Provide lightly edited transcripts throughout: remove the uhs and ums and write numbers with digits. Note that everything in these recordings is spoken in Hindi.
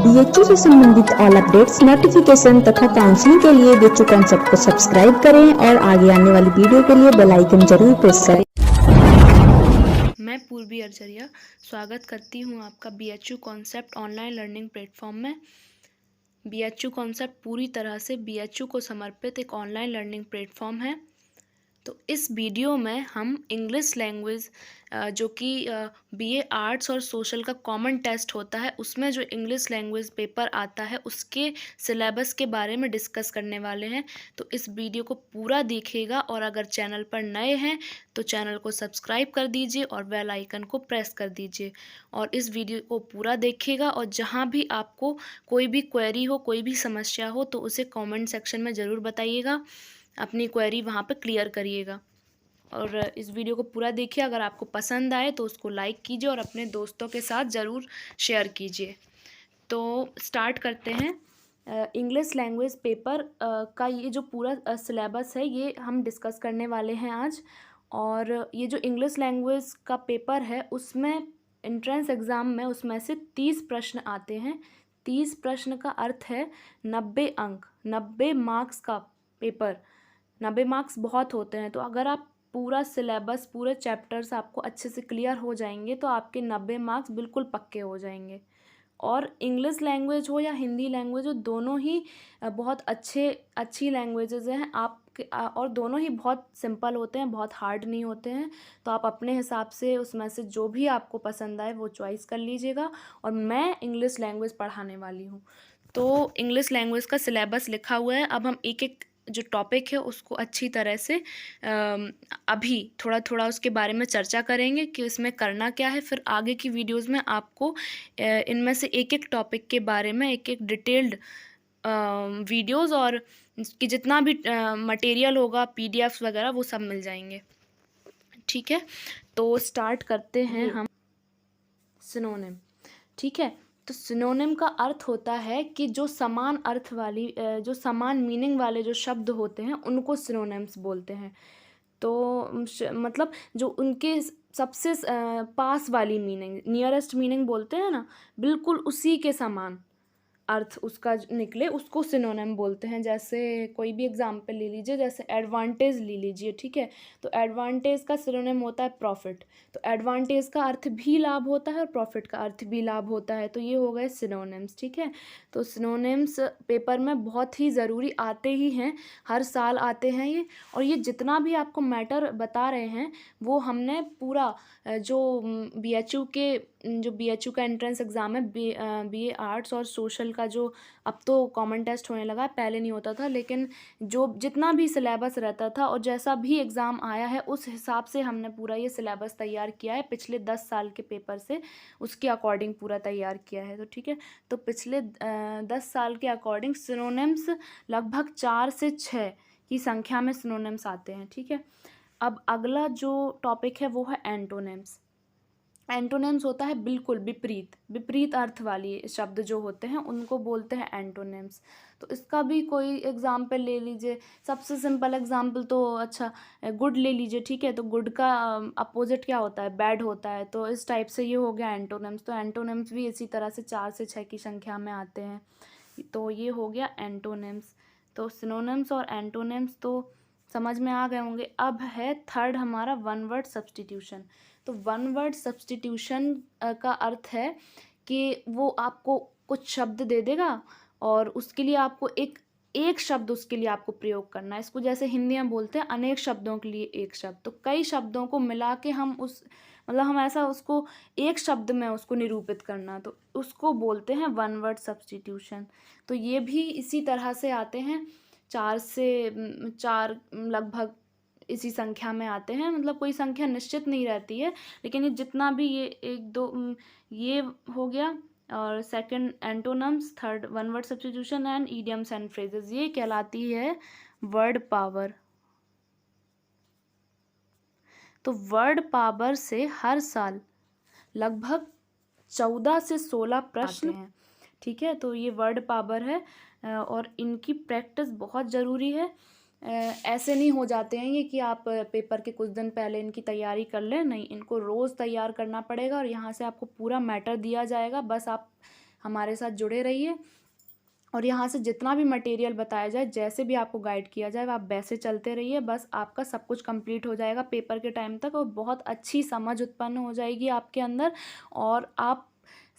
बीएचयू से संबंधित ऑल अपडेट्स, नोटिफिकेशन तथा काउंसलिंग के लिए बीएचयू कॉन्सेप्ट को सब्सक्राइब करें और आगे आने वाली वीडियो के लिए बेल आइकन जरूर प्रेस करें। मैं पूर्वी अर्जरिया स्वागत करती हूं आपका BHU concept online learning platform में। बीएचयू कॉन्सेप्ट पूरी तरह से बीएचयू को समर्पित एक ऑनलाइन लर्निंग प्लेटफॉर्म है। तो इस वीडियो में हम इंग्लिश लैंग्वेज जो कि बीए आर्ट्स और सोशल का कॉमन टेस्ट होता है, उसमें जो इंग्लिश लैंग्वेज पेपर आता है उसके सिलेबस के बारे में डिस्कस करने वाले हैं। तो इस वीडियो को पूरा देखिएगा और अगर चैनल पर नए हैं तो चैनल को सब्सक्राइब कर दीजिए और बेल आइकन को प्रेस कर दीजिए और इस वीडियो को पूरा देखिएगा। और जहाँ भी आपको कोई भी क्वेरी हो, कोई भी समस्या हो तो उसे कमेंट सेक्शन में ज़रूर बताइएगा, अपनी क्वेरी वहाँ पे क्लियर करिएगा। और इस वीडियो को पूरा देखिए। अगर आपको पसंद आए तो उसको लाइक कीजिए और अपने दोस्तों के साथ ज़रूर शेयर कीजिए। तो स्टार्ट करते हैं। इंग्लिश लैंग्वेज पेपर का ये जो पूरा सिलेबस है ये हम डिस्कस करने वाले हैं आज। और ये जो इंग्लिश लैंग्वेज का पेपर है उसमें एंट्रेंस एग्ज़ाम में उसमें से 30 प्रश्न आते हैं। 30 प्रश्न का अर्थ है 90 अंक, 90 मार्क्स का पेपर। 90 मार्क्स बहुत होते हैं, तो अगर आप पूरा सिलेबस, पूरे चैप्टर्स आपको अच्छे से क्लियर हो जाएंगे तो आपके 90 मार्क्स बिल्कुल पक्के हो जाएंगे। और इंग्लिश लैंग्वेज हो या हिंदी लैंग्वेज हो, दोनों ही बहुत अच्छी लैंग्वेजेस हैं आपके, और दोनों ही बहुत सिंपल होते हैं, बहुत हार्ड नहीं होते हैं। तो आप अपने हिसाब से उसमें से जो भी आपको पसंद आए वो चॉइस कर लीजिएगा। और मैं इंग्लिश लैंग्वेज पढ़ाने वाली हूँ। तो इंग्लिश लैंग्वेज का सिलेबस लिखा हुआ है। अब हम एक एक जो टॉपिक है उसको अच्छी तरह से अभी थोड़ा थोड़ा उसके बारे में चर्चा करेंगे कि इसमें करना क्या है। फिर आगे की वीडियोस में आपको इनमें से एक एक टॉपिक के बारे में एक एक डिटेल्ड वीडियोस और कि जितना भी मटेरियल होगा, पीडीएफ्स वगैरह, वो सब मिल जाएंगे। ठीक है, तो स्टार्ट करते हैं हम। सिनोनिम, ठीक है। तो सिनोनिम का अर्थ होता है कि जो समान अर्थ वाली जो समान मीनिंग वाले जो शब्द होते हैं उनको सिनोनिम्स बोलते हैं। तो मतलब जो उनके सबसे पास वाली मीनिंग, नियरेस्ट मीनिंग बोलते हैं ना, बिल्कुल उसी के समान अर्थ उसका निकले उसको सिनोनिम बोलते हैं। जैसे कोई भी एग्जाम्पल ले लीजिए, जैसे एडवांटेज ले लीजिए, ठीक है। तो एडवांटेज का सिनोनिम होता है प्रॉफिट। तो एडवांटेज का अर्थ भी लाभ होता है और प्रॉफिट का अर्थ भी लाभ होता है। तो ये हो गए सिनोनिम्स, ठीक है। तो सिनोनिम्स पेपर में बहुत ही ज़रूरी आते ही हैं, हर साल आते हैं ये। और ये जितना भी आपको मैटर बता रहे हैं वो हमने पूरा जो बीएचयू का एंट्रेंस एग्ज़ाम है, बीए आर्ट्स और सोशल का, जो अब तो कॉमन टेस्ट होने लगा है, पहले नहीं होता था, लेकिन जो जितना भी सिलेबस रहता था और जैसा भी एग्ज़ाम आया है उस हिसाब से हमने पूरा ये सिलेबस तैयार किया है। पिछले 10 साल के पेपर से उसके अकॉर्डिंग पूरा तैयार किया है। तो ठीक है, तो पिछले 10 साल के अकॉर्डिंग सिनोनिम्स लगभग 4 से 6 की संख्या में सिनोनिम्स आते हैं, ठीक है। अब अगला जो टॉपिक है वो है एंटोनिम्स। एंटोनिम्स होता है बिल्कुल विपरीत अर्थ वाली शब्द जो होते हैं उनको बोलते हैं एंटोनिम्स। तो इसका भी कोई एग्जाम्पल ले लीजिए। सबसे सिंपल एग्जाम्पल तो अच्छा गुड ले लीजिए, ठीक है। तो गुड का अपोजिट क्या होता है? बैड होता है। तो इस टाइप से ये हो गया एंटोनिम्स। तो एंटोनिम्स भी इसी तरह से 4 से 6 की संख्या में आते हैं। तो ये हो गया एंटोनिम्स। तो सिनोनिम्स और एंटोनिम्स तो समझ में आ गए होंगे। अब है थर्ड हमारा वन वर्ड सब्सटीट्यूशन। तो वन वर्ड सब्सटीट्यूशन का अर्थ है कि वो आपको कुछ शब्द दे देगा और उसके लिए आपको एक शब्द उसके लिए आपको प्रयोग करना है। इसको जैसे हिंदी में बोलते हैं अनेक शब्दों के लिए एक शब्द। तो कई शब्दों को मिला के हम हम ऐसा उसको एक शब्द में उसको निरूपित करना, तो उसको बोलते हैं वन वर्ड सब्सटीट्यूशन। तो ये भी इसी तरह से आते हैं, 4 से 4 लगभग इसी संख्या में आते हैं। मतलब कोई संख्या निश्चित नहीं रहती है, लेकिन ये जितना भी ये 1 2 ये हो गया। और second antonyms, third one word substitution and idioms and phrases, ये कहलाती है वर्ड पावर। तो वर्ड पावर से हर साल लगभग 14 से 16 प्रश्न हैं, ठीक है। तो ये वर्ड पावर है और इनकी प्रैक्टिस बहुत ज़रूरी है। ऐसे नहीं हो जाते हैं ये कि आप पेपर के कुछ दिन पहले इनकी तैयारी कर लें, नहीं, इनको रोज़ तैयार करना पड़ेगा और यहाँ से आपको पूरा मैटर दिया जाएगा। बस आप हमारे साथ जुड़े रहिए और यहाँ से जितना भी मटेरियल बताया जाए, जैसे भी आपको गाइड किया जाए, आप वैसे चलते रहिए। बस आपका सब कुछ कंप्लीट हो जाएगा पेपर के टाइम तक और बहुत अच्छी समझ उत्पन्न हो जाएगी आपके अंदर और आप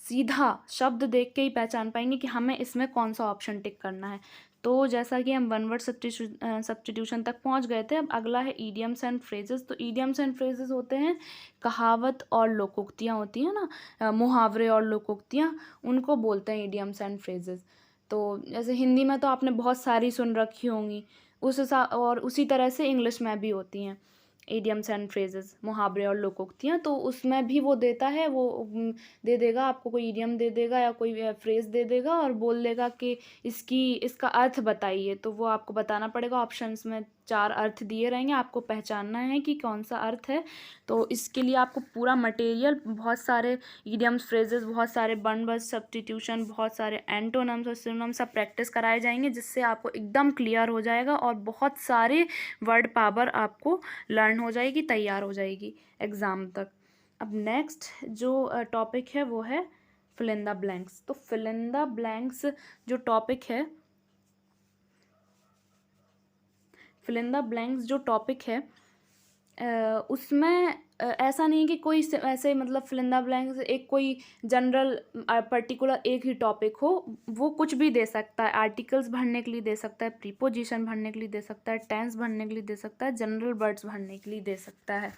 सीधा शब्द देख के ही पहचान पाएंगे कि हमें इसमें कौन सा ऑप्शन टिक करना है। तो जैसा कि हम वन वर्ड सब्स्टिट्यूशन तक पहुंच गए थे, अब अगला है ईडियम्स एंड फ्रेजेस। तो ईडियम्स एंड फ्रेजेस होते हैं कहावत और लोकोक्तियाँ होती हैं ना, मुहावरे और लोकोक्तियाँ, उनको बोलते हैं ईडियम्स एंड फ्रेजेस। तो जैसे हिंदी में तो आपने बहुत सारी सुन रखी होंगी, उस हिसाब और उसी तरह से इंग्लिश में भी होती हैं इडियम्स एंड फ्रेजेस, मुहावरे और लोकोक्तियाँ। तो उसमें भी वो देता है, वो दे देगा आपको, कोई इडियम दे देगा या कोई फ्रेज दे देगा और बोल देगा कि इसका अर्थ बताइए। तो वो आपको बताना पड़ेगा, ऑप्शंस में 4 अर्थ दिए रहेंगे, आपको पहचानना है कि कौन सा अर्थ है। तो इसके लिए आपको पूरा मटेरियल, बहुत सारे इडियम्स फ्रेजेस, बहुत सारे वन वर्ड सब्स्टिट्यूशन, बहुत सारे एंटोनम्स और सिनोनिम्स सब प्रैक्टिस कराए जाएंगे, जिससे आपको एकदम क्लियर हो जाएगा और बहुत सारे वर्ड पावर आपको लर्न हो जाएगी, तैयार हो जाएगी एग्ज़ाम तक। अब नेक्स्ट जो टॉपिक है वो है फिल इन द ब्लैंक्स। तो फिल इन द ब्लैंक्स जो टॉपिक है, फिल इन द ब्लैंक्स जो टॉपिक है उसमें ऐसा नहीं कि कोई ऐसे मतलब फिल इन द ब्लैंक्स एक कोई जनरल पर्टिकुलर एक ही टॉपिक हो, वो कुछ भी दे सकता है। आर्टिकल्स भरने के लिए दे सकता है, प्रीपोजिशन भरने के लिए दे सकता है, टेंस भरने के लिए दे सकता है, जनरल वर्ड्स भरने के लिए दे सकता है।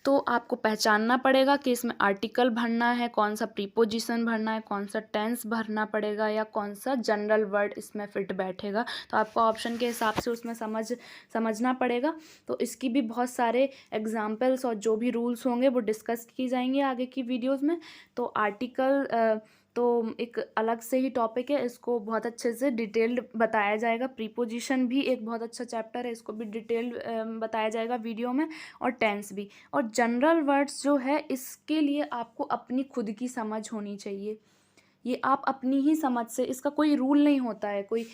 तो आपको पहचानना पड़ेगा कि इसमें आर्टिकल भरना है, कौन सा प्रीपोजिशन भरना है, कौन सा टेंस भरना पड़ेगा या कौन सा जनरल वर्ड इसमें फिट बैठेगा। तो आपको ऑप्शन के हिसाब से उसमें समझना पड़ेगा। तो इसकी भी बहुत सारे एग्जाम्पल्स और जो भी रूल्स होंगे वो डिस्कस की जाएंगे आगे की वीडियोज़ में। तो आर्टिकल तो एक अलग से ही टॉपिक है, इसको बहुत अच्छे से डिटेल्ड बताया जाएगा। प्रीपोजिशन भी एक बहुत अच्छा चैप्टर है, इसको भी डिटेल्ड बताया जाएगा वीडियो में, और टेंस भी। और जनरल वर्ड्स जो है, इसके लिए आपको अपनी खुद की समझ होनी चाहिए। ये आप अपनी ही समझ से, इसका कोई रूल नहीं होता है, कोई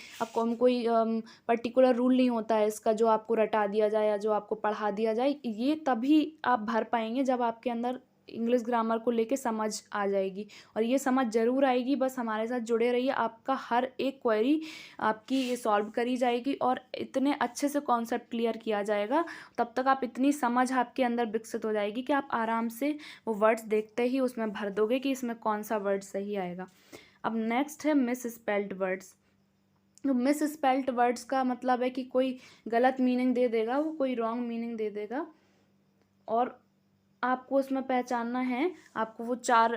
पर्टिकुलर रूल नहीं होता है इसका जो आपको रटा दिया जाए या जो आपको पढ़ा दिया जाए। ये तभी आप भर पाएंगे जब आपके अंदर इंग्लिश ग्रामर को लेके समझ आ जाएगी, और ये समझ ज़रूर आएगी। बस हमारे साथ जुड़े रहिए, आपका हर एक क्वेरी आपकी ये सॉल्व करी जाएगी और इतने अच्छे से कॉन्सेप्ट क्लियर किया जाएगा। तब तक आप इतनी समझ आपके अंदर विकसित हो जाएगी कि आप आराम से वो वर्ड्स देखते ही उसमें भर दोगे कि इसमें कौन सा वर्ड सही आएगा। अब नेक्स्ट है miss spelled words. Miss spelled words का मतलब है कि कोई गलत मीनिंग दे देगा, वो कोई रॉन्ग मीनिंग दे देगा, और आपको उसमें पहचानना है, आपको वो 4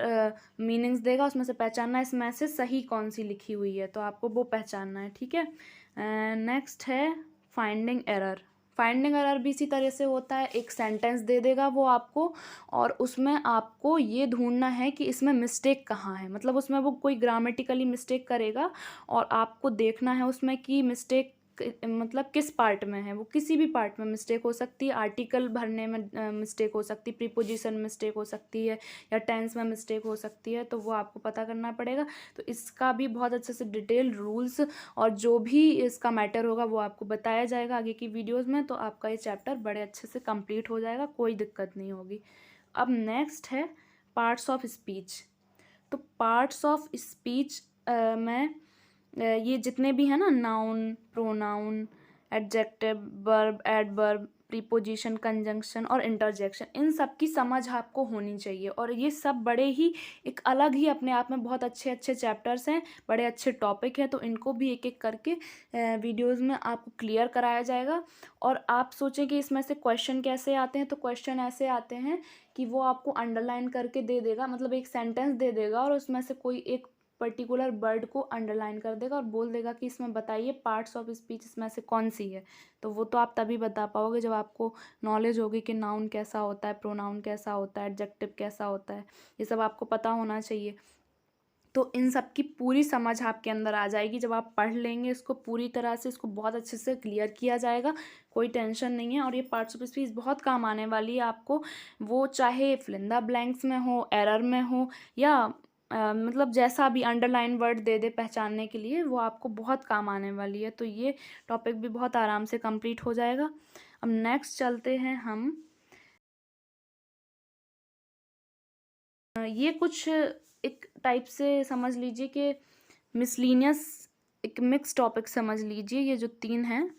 मीनिंग्स देगा, उसमें से पहचानना है इसमें से सही कौन सी लिखी हुई है, तो आपको वो पहचानना है, ठीक है। नेक्स्ट है फाइंडिंग एरर। फाइंडिंग एरर भी इसी तरह से होता है, एक सेंटेंस दे देगा वो आपको, और उसमें आपको ये ढूंढना है कि इसमें मिस्टेक कहाँ है। मतलब उसमें वो कोई ग्रामेटिकली मिस्टेक करेगा और आपको देखना है उसमें कि मिस्टेक मतलब किस पार्ट में है। वो किसी भी पार्ट में मिस्टेक हो सकती है, आर्टिकल भरने में मिस्टेक हो सकती है, प्रीपोजिशन मिस्टेक हो सकती है, या टेंस में मिस्टेक हो सकती है, तो वो आपको पता करना पड़ेगा। तो इसका भी बहुत अच्छे से डिटेल रूल्स और जो भी इसका मैटर होगा वो आपको बताया जाएगा आगे की वीडियोज़ में। तो आपका ये चैप्टर बड़े अच्छे से कंप्लीट हो जाएगा, कोई दिक्कत नहीं होगी। अब नेक्स्ट है पार्ट्स ऑफ स्पीच। तो पार्ट्स ऑफ स्पीच में ये जितने भी हैं ना, noun, pronoun, adjective, verb, adverb, preposition, conjunction और इंटरजेक्शन, इन सब की समझ आपको होनी चाहिए। और ये सब बड़े ही एक अलग ही अपने आप में बहुत अच्छे अच्छे चैप्टर्स हैं, बड़े अच्छे टॉपिक हैं। तो इनको भी एक एक करके वीडियोज़ में आपको क्लियर कराया जाएगा। और आप सोचें कि इसमें से क्वेश्चन कैसे आते हैं, तो क्वेश्चन ऐसे आते हैं कि वो आपको अंडरलाइन करके दे देगा, मतलब एक सेंटेंस दे देगा और उसमें से कोई एक पर्टिकुलर वर्ड को अंडरलाइन कर देगा और बोल देगा कि इसमें बताइए पार्ट्स ऑफ स्पीच इसमें से कौन सी है। तो वो तो आप तभी बता पाओगे जब आपको नॉलेज होगी कि नाउन कैसा होता है, प्रोनाउन कैसा होता है, एडजेक्टिव कैसा होता है, ये सब आपको पता होना चाहिए। तो इन सब की पूरी समझ आपके अंदर आ जाएगी जब आप पढ़ लेंगे इसको पूरी तरह से, इसको बहुत अच्छे से क्लियर किया जाएगा, कोई टेंशन नहीं है। और ये पार्ट्स ऑफ स्पीच बहुत काम आने वाली है आपको, वो चाहे फिल इन द ब्लैंक्स में हो, एरर में हो, या मतलब जैसा भी अंडरलाइन वर्ड दे दे पहचानने के लिए, वो आपको बहुत काम आने वाली है। तो ये टॉपिक भी बहुत आराम से कंप्लीट हो जाएगा। अब नेक्स्ट चलते हैं हम, ये कुछ एक टाइप से समझ लीजिए कि मिसलिनियस एक मिक्स टॉपिक समझ लीजिए। ये जो 3 हैं,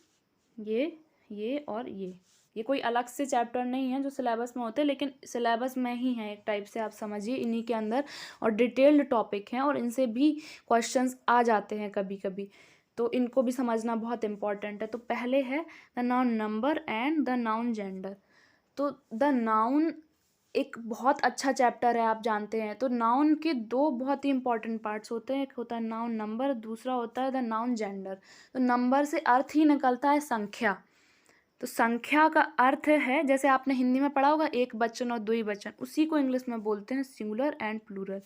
ये और ये कोई अलग से चैप्टर नहीं है जो सिलेबस में होते हैं, लेकिन सिलेबस में ही है एक टाइप से, आप समझिए इन्हीं के अंदर, और डिटेल्ड टॉपिक हैं और इनसे भी क्वेश्चंस आ जाते हैं कभी कभी, तो इनको भी समझना बहुत इम्पॉर्टेंट है। तो पहले है the noun number and the noun gender. तो द नाउन एक बहुत अच्छा चैप्टर है, आप जानते हैं। तो नाउन के 2 बहुत ही इंपॉर्टेंट पार्ट्स होते हैं, एक होता है नाउन नंबर, दूसरा होता है द नाउन जेंडर। तो नंबर से अर्थ ही निकलता है संख्या। तो संख्या का अर्थ है, जैसे आपने हिंदी में पढ़ा होगा, एक वचन और द्विवचन, उसी को इंग्लिश में बोलते हैं सिंगुलर एंड प्लूरल।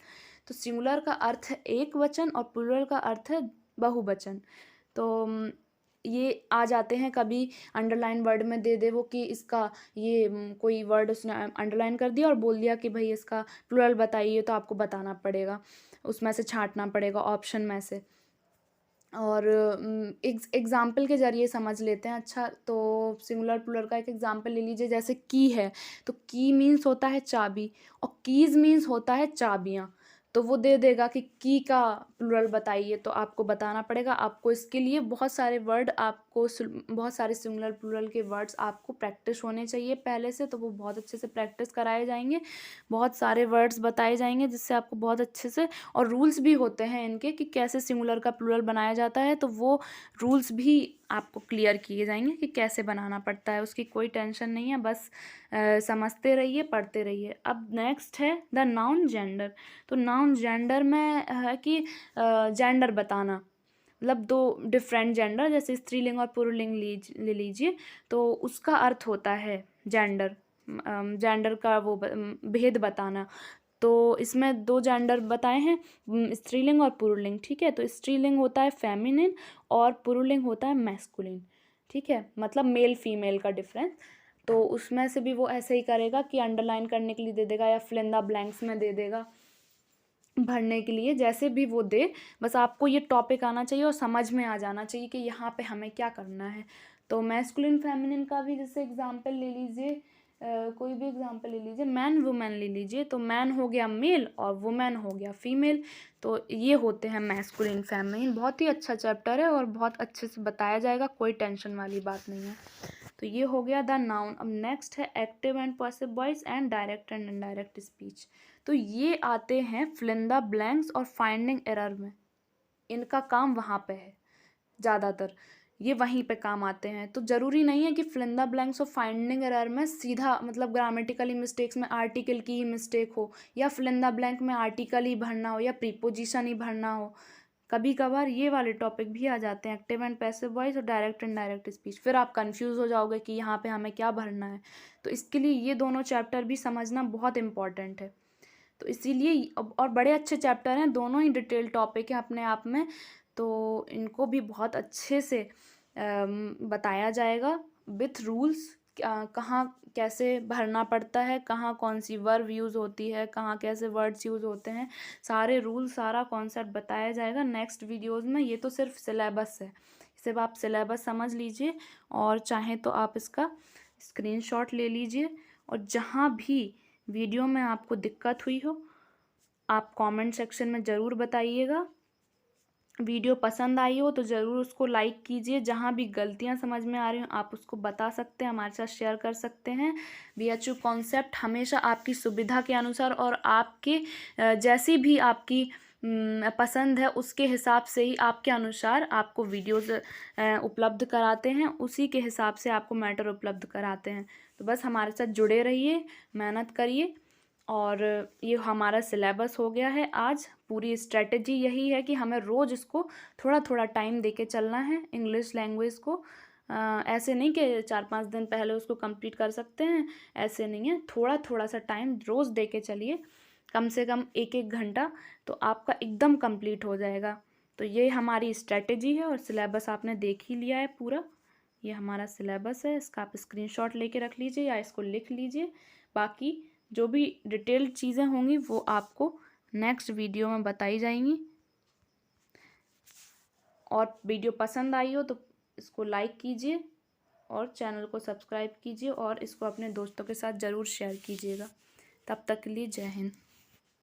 तो सिंगुलर का अर्थ है एक वचन और प्लूरल का अर्थ है बहुवचन। तो ये आ जाते हैं कभी अंडरलाइन वर्ड में दे दे वो कि इसका ये कोई वर्ड उसने अंडरलाइन कर दिया और बोल दिया कि भाई इसका प्लूरल बताइए, तो आपको बताना पड़ेगा, उसमें से छांटना पड़ेगा ऑप्शन में से। और एग्जाम्पल के ज़रिए समझ लेते हैं। अच्छा, तो सिंगुलर प्लूरल का एक एग्जाम्पल ले लीजिए, जैसे की है, तो की मीन्स होता है चाबी और कीज़ मीन्स होता है चाबियाँ। तो वो दे देगा कि की का प्लूरल बताइए, तो आपको बताना पड़ेगा। आपको इसके लिए बहुत सारे वर्ड, आपको बहुत सारे सिंगुलर प्लूरल के वर्ड्स आपको प्रैक्टिस होने चाहिए पहले से, तो वो बहुत अच्छे से प्रैक्टिस कराए जाएंगे, बहुत सारे वर्ड्स बताए जाएंगे जिससे आपको बहुत अच्छे से, और रूल्स भी होते हैं इनके कि कैसे सिंगुलर का प्लूरल बनाया जाता है, तो वो रूल्स भी आपको क्लियर किए जाएंगे कि कैसे बनाना पड़ता है। उसकी कोई टेंशन नहीं है, बस समझते रहिए, पढ़ते रहिए। अब नेक्स्ट है द नाउन जेंडर। तो नाउन जेंडर में है कि जेंडर बताना, मतलब 2 डिफरेंट जेंडर, जैसे स्त्रीलिंग और पुल्लिंग ले लीजिए, तो उसका अर्थ होता है जेंडर, जेंडर का वो भेद बताना। तो इसमें 2 जेंडर बताए हैं, स्त्रीलिंग और पुल्लिंग, ठीक है। तो स्त्रीलिंग होता है फेमिनिन और पुल्लिंग होता है मैस्कुलिन, ठीक है, मतलब मेल फीमेल का डिफरेंस। तो उसमें से भी वो ऐसे ही करेगा कि अंडरलाइन करने के लिए दे देगा या फिल इन द ब्लैंक्स में दे देगा भरने के लिए, जैसे भी वो दे, बस आपको ये टॉपिक आना चाहिए और समझ में आ जाना चाहिए कि यहाँ पे हमें क्या करना है। तो मैस्कुलिन फेमिनिन का भी जैसे एग्जांपल ले लीजिए, कोई भी एग्जांपल ले लीजिए, मैन वुमेन ले लीजिए, तो मैन हो गया मेल और वुमेन हो गया फीमेल। तो ये होते हैं मैस्कुलिन फेमिनिन। बहुत ही अच्छा चैप्टर है और बहुत अच्छे से बताया जाएगा, कोई टेंशन वाली बात नहीं है। तो ये हो गया द नाउन। अब नेक्स्ट है active and passive voice and direct and indirect speech. तो ये आते हैं फिल इन द ब्लैंक्स और फाइंडिंग एरर में, इनका काम वहाँ पे है ज़्यादातर, ये वहीं पे काम आते हैं। तो ज़रूरी नहीं है कि फिल इन द ब्लैंक्स और फाइंडिंग एरर में सीधा मतलब ग्रामेटिकली मिस्टेक्स में आर्टिकल की ही मिस्टेक हो, या फिल इन द ब्लैंक में आर्टिकल ही भरना हो या प्रीपोजिशन ही भरना हो। कभी कभार ये वाले टॉपिक भी आ जाते हैं, एक्टिव एंड पैसिव वॉइस और डायरेक्ट एंड डायरेक्ट स्पीच, फिर आप कंफ्यूज हो जाओगे कि यहाँ पे हमें क्या भरना है। तो इसके लिए ये दोनों चैप्टर भी समझना बहुत इंपॉर्टेंट है। तो इसीलिए, और बड़े अच्छे चैप्टर हैं, दोनों ही डिटेल टॉपिक हैं अपने आप में, तो इनको भी बहुत अच्छे से बताया जाएगा विथ रूल्स, कहाँ कैसे भरना पड़ता है, कहाँ कौन सी वर्ब यूज़ होती है, कहाँ कैसे वर्ड्स यूज़ होते हैं, सारे रूल, सारा कॉन्सेप्ट बताया जाएगा नेक्स्ट वीडियोस में। ये तो सिर्फ सिलेबस है, सिर्फ आप सिलेबस समझ लीजिए, और चाहें तो आप इसका स्क्रीनशॉट ले लीजिए, और जहाँ भी वीडियो में आपको दिक्कत हुई हो आप कमेंट सेक्शन में ज़रूर बताइएगा। वीडियो पसंद आई हो तो ज़रूर उसको लाइक कीजिए, जहाँ भी गलतियाँ समझ में आ रही हो आप उसको बता सकते हैं, हमारे साथ शेयर कर सकते हैं। BHU कॉन्सेप्ट हमेशा आपकी सुविधा के अनुसार और आपके जैसी भी आपकी पसंद है उसके हिसाब से ही आपके अनुसार आपको वीडियोज़ उपलब्ध कराते हैं, उसी के हिसाब से आपको मैटर उपलब्ध कराते हैं। तो बस हमारे साथ जुड़े रहिए, मेहनत करिए, और ये हमारा सिलेबस हो गया है आज। पूरी स्ट्रेटजी यही है कि हमें रोज़ इसको थोड़ा थोड़ा टाइम देके चलना है, इंग्लिश लैंग्वेज को। ऐसे नहीं कि 4-5 दिन पहले उसको कंप्लीट कर सकते हैं, ऐसे नहीं है, थोड़ा थोड़ा सा टाइम रोज़ देके चलिए, कम से कम 1-1 घंटा, तो आपका एकदम कंप्लीट हो जाएगा। तो ये हमारी स्ट्रेटजी है, और सिलेबस आपने देख ही लिया है पूरा, ये हमारा सिलेबस है, इसका आप स्क्रीनशॉट लेके रख लीजिए या इसको लिख लीजिए। बाकी जो भी डिटेल्ड चीज़ें होंगी वो आपको नेक्स्ट वीडियो में बताई जाएंगी। और वीडियो पसंद आई हो तो इसको लाइक कीजिए और चैनल को सब्सक्राइब कीजिए, और इसको अपने दोस्तों के साथ ज़रूर शेयर कीजिएगा। तब तक के लिए जय हिंद।